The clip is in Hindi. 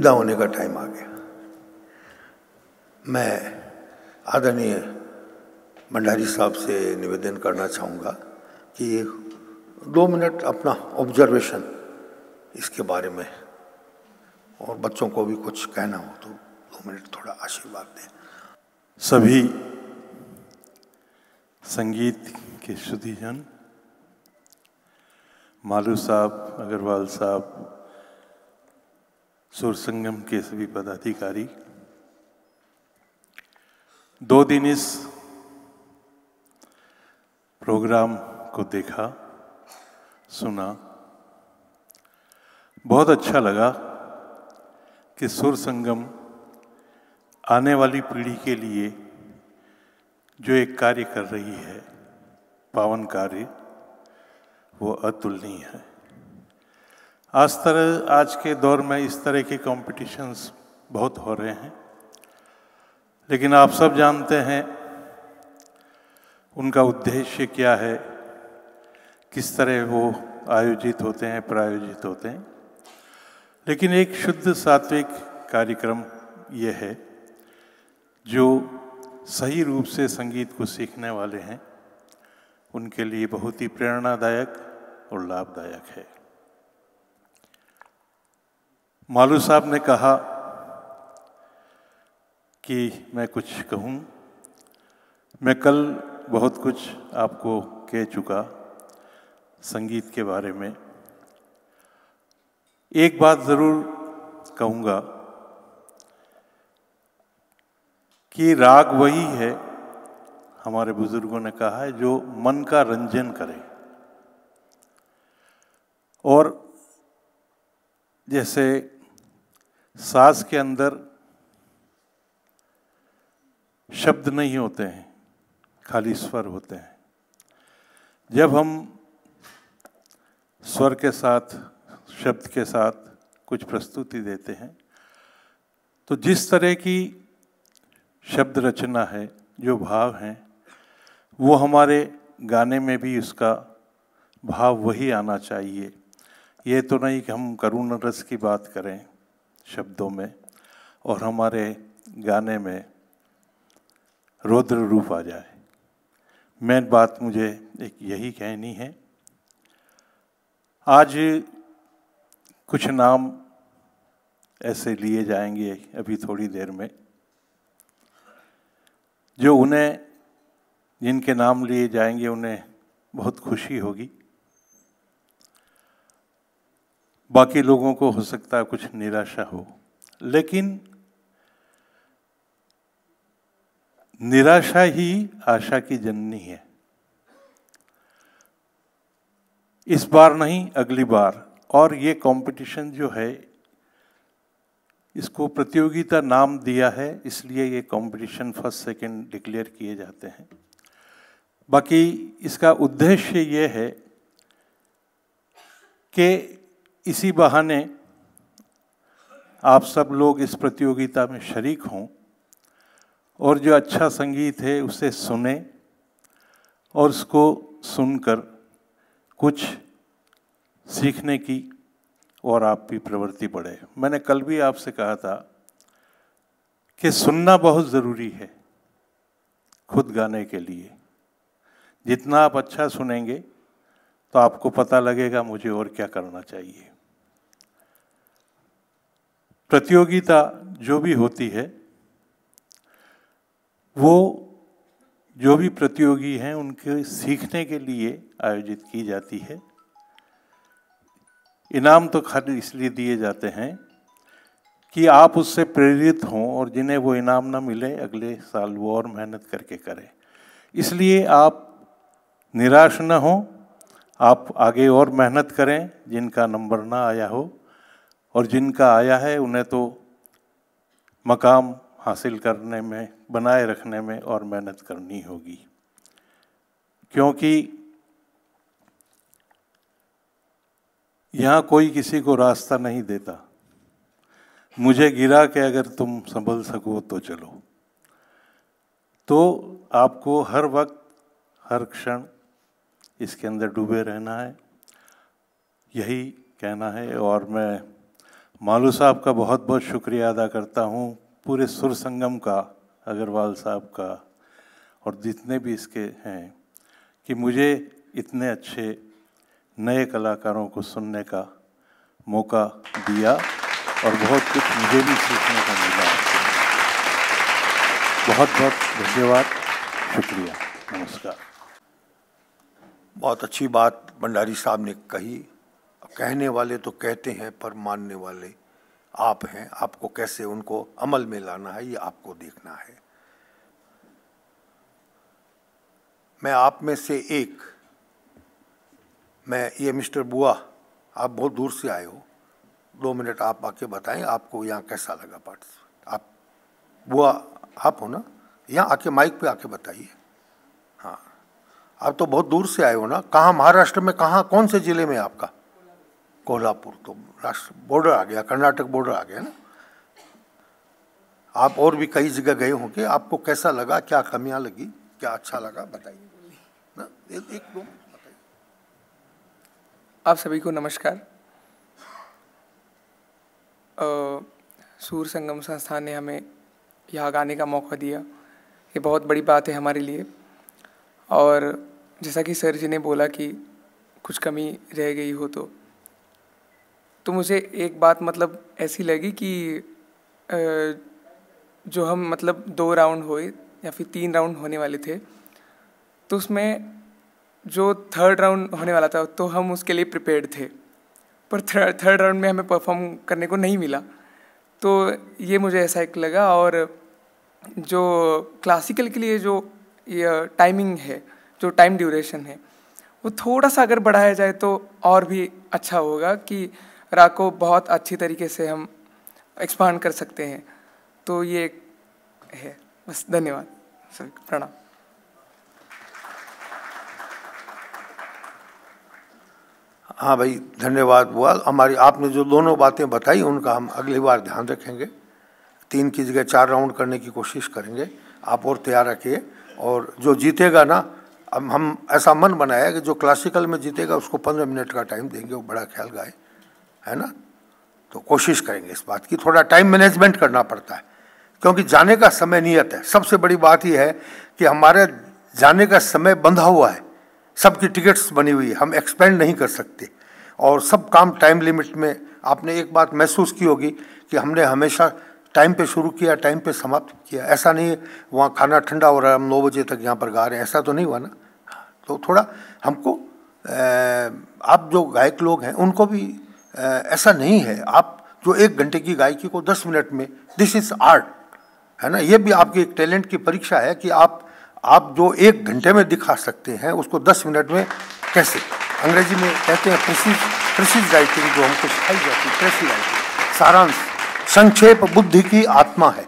विदा होने का टाइम आ गया। मैं आदरणीय भंडारी साहब से निवेदन करना चाहूँगा कि 2 मिनट अपना ऑब्जर्वेशन इसके बारे में, और बच्चों को भी कुछ कहना हो तो 2 मिनट थोड़ा आशीर्वाद दें। सभी संगीत के शुद्धिजन, मालू साहब, अग्रवाल साहब, सुर संगम के सभी पदाधिकारी, 2 दिन इस प्रोग्राम को देखा, सुना, बहुत अच्छा लगा कि सुर संगम आने वाली पीढ़ी के लिए जो एक कार्य कर रही है, पावन कार्य, वो अतुलनीय है। आज के दौर में इस तरह के कॉम्पिटिशन्स बहुत हो रहे हैं, लेकिन आप सब जानते हैं उनका उद्देश्य क्या है, किस तरह वो आयोजित होते हैं, प्रायोजित होते हैं। लेकिन एक शुद्ध सात्विक कार्यक्रम ये है जो सही रूप से संगीत को सीखने वाले हैं उनके लिए बहुत ही प्रेरणादायक और लाभदायक है। मालू साहब ने कहा कि मैं कुछ कहूँ। मैं कल बहुत कुछ आपको कह चुका संगीत के बारे में। एक बात ज़रूर कहूँगा कि राग वही है, हमारे बुजुर्गों ने कहा है, जो मन का रंजन करे। और जैसे साज के अंदर शब्द नहीं होते हैं, खाली स्वर होते हैं। जब हम स्वर के साथ, शब्द के साथ कुछ प्रस्तुति देते हैं तो जिस तरह की शब्द रचना है, जो भाव हैं, वो हमारे गाने में भी उसका भाव वही आना चाहिए। ये तो नहीं कि हम करुण रस की बात करें शब्दों में और हमारे गाने में रौद्र रूप आ जाए। मेन बात मुझे एक यही कहनी है। आज कुछ नाम ऐसे लिए जाएंगे अभी थोड़ी देर में, जो उन्हें, जिनके नाम लिए जाएंगे उन्हें बहुत खुशी होगी। बाकी लोगों को हो सकता है कुछ निराशा हो, लेकिन निराशा ही आशा की जननी है। इस बार नहीं, अगली बार। और ये कंपटीशन जो है, इसको प्रतियोगिता नाम दिया है, इसलिए ये कंपटीशन फर्स्ट सेकंड डिक्लेयर किए जाते हैं। बाकी इसका उद्देश्य ये है कि इसी बहाने आप सब लोग इस प्रतियोगिता में शरीक हों और जो अच्छा संगीत है उसे सुने और उसको सुनकर कुछ सीखने की और आप भी प्रवृत्ति बढ़े। मैंने कल भी आपसे कहा था कि सुनना बहुत ज़रूरी है खुद गाने के लिए। जितना आप अच्छा सुनेंगे तो आपको पता लगेगा मुझे और क्या करना चाहिए। प्रतियोगिता जो भी होती है, वो जो भी प्रतियोगी हैं उनके सीखने के लिए आयोजित की जाती है। इनाम तो खाली इसलिए दिए जाते हैं कि आप उससे प्रेरित हों और जिन्हें वो इनाम ना मिले अगले साल वो और मेहनत करके करें। इसलिए आप निराश न हों, आप आगे और मेहनत करें जिनका नंबर ना आया हो, और जिनका आया है उन्हें तो मकाम हासिल करने में, बनाए रखने में और मेहनत करनी होगी। क्योंकि यहाँ कोई किसी को रास्ता नहीं देता। मुझे गिरा के अगर तुम संभल सको तो चलो। तो आपको हर वक्त, हर क्षण इसके अंदर डूबे रहना है, यही कहना है। और मैं मालू साहब का बहुत बहुत शुक्रिया अदा करता हूँ, पूरे सुर संगम का, अग्रवाल साहब का और जितने भी इसके हैं, कि मुझे इतने अच्छे नए कलाकारों को सुनने का मौका दिया और बहुत कुछ मुझे भी सीखने को मिला। बहुत बहुत धन्यवाद, शुक्रिया, नमस्कार। बहुत अच्छी बात भंडारी साहब ने कही। कहने वाले तो कहते हैं पर मानने वाले आप हैं। आपको कैसे उनको अमल में लाना है ये आपको देखना है। मैं आप में से एक, मैं ये मिस्टर बुआ, आप बहुत दूर से आए हो, 2 मिनट आप आके बताएं आपको यहाँ कैसा लगा पार्टिसिपेट। आप बुआ आप हो ना, यहाँ आके माइक पे आके बताइए। हाँ, आप तो बहुत दूर से आए हो ना। कहाँ, महाराष्ट्र में कहाँ, कौन से जिले में आपका? कोल्हापुर। तो राष्ट्र बॉर्डर आ गया, कर्नाटक बॉर्डर आ गया ना। आप और भी कई जगह गए होंगे, आपको कैसा लगा, क्या कमियां लगी, क्या अच्छा लगा, बताइए ना। एक दो बताइए। आप सभी को नमस्कार। सूर संगम संस्थान ने हमें यहाँ गाने का मौका दिया, ये बहुत बड़ी बात है हमारे लिए। और जैसा कि सर जी ने बोला कि कुछ कमी रह गई हो तो मुझे एक बात मतलब ऐसी लगी कि जो हम मतलब 2 राउंड हुए या फिर 3 राउंड होने वाले थे, तो उसमें जो 3rd राउंड होने वाला था तो हम उसके लिए प्रिपेयर्ड थे, पर थर्ड राउंड में हमें परफॉर्म करने को नहीं मिला। तो ये मुझे ऐसा एक लगा। और जो क्लासिकल के लिए जो ये टाइमिंग है, जो टाइम ड्यूरेशन है, वो थोड़ा सा अगर बढ़ाया जाए तो और भी अच्छा होगा कि राग को बहुत अच्छी तरीके से हम एक्सपांड कर सकते हैं। तो ये है बस। धन्यवाद सर, प्रणाम। हाँ भाई, धन्यवाद बुआ। हमारी आपने जो दोनों बातें बताई उनका हम अगली बार ध्यान रखेंगे। 3 की जगह 4 राउंड करने की कोशिश करेंगे। आप और तैयार रखिए। और जो जीतेगा ना, अब हम ऐसा मन बनाया कि जो क्लासिकल में जीतेगा उसको 15 मिनट का टाइम देंगे, वो बड़ा ख्याल गाए, है ना। तो कोशिश करेंगे इस बात की। थोड़ा टाइम मैनेजमेंट करना पड़ता है क्योंकि जाने का समय नियत है। सबसे बड़ी बात यह है कि हमारे जाने का समय बंधा हुआ है, सबकी टिकट्स बनी हुई है, हम एक्सपेंड नहीं कर सकते और सब काम टाइम लिमिट में। आपने एक बात महसूस की होगी कि हमने हमेशा टाइम पे शुरू किया, टाइम पे समाप्त किया। ऐसा नहीं है वहाँ खाना ठंडा हो रहा है, हम 9 बजे तक यहाँ पर गा रहे हैं, ऐसा तो नहीं हुआ ना। तो थोड़ा हमको आप जो गायक लोग हैं उनको भी ऐसा नहीं है। आप जो 1 घंटे की गायकी को 10 मिनट में, दिस इज आर्ट, है ना। ये भी आपकी एक टैलेंट की परीक्षा है कि आप जो 1 घंटे में दिखा सकते हैं उसको 10 मिनट में कैसे। अंग्रेजी में कहते हैं प्रेसिज राइटिंग, जो हमको सिखाई जाती है, प्रेसिज राइटिंग। सारांश, संक्षेप बुद्धि की आत्मा है।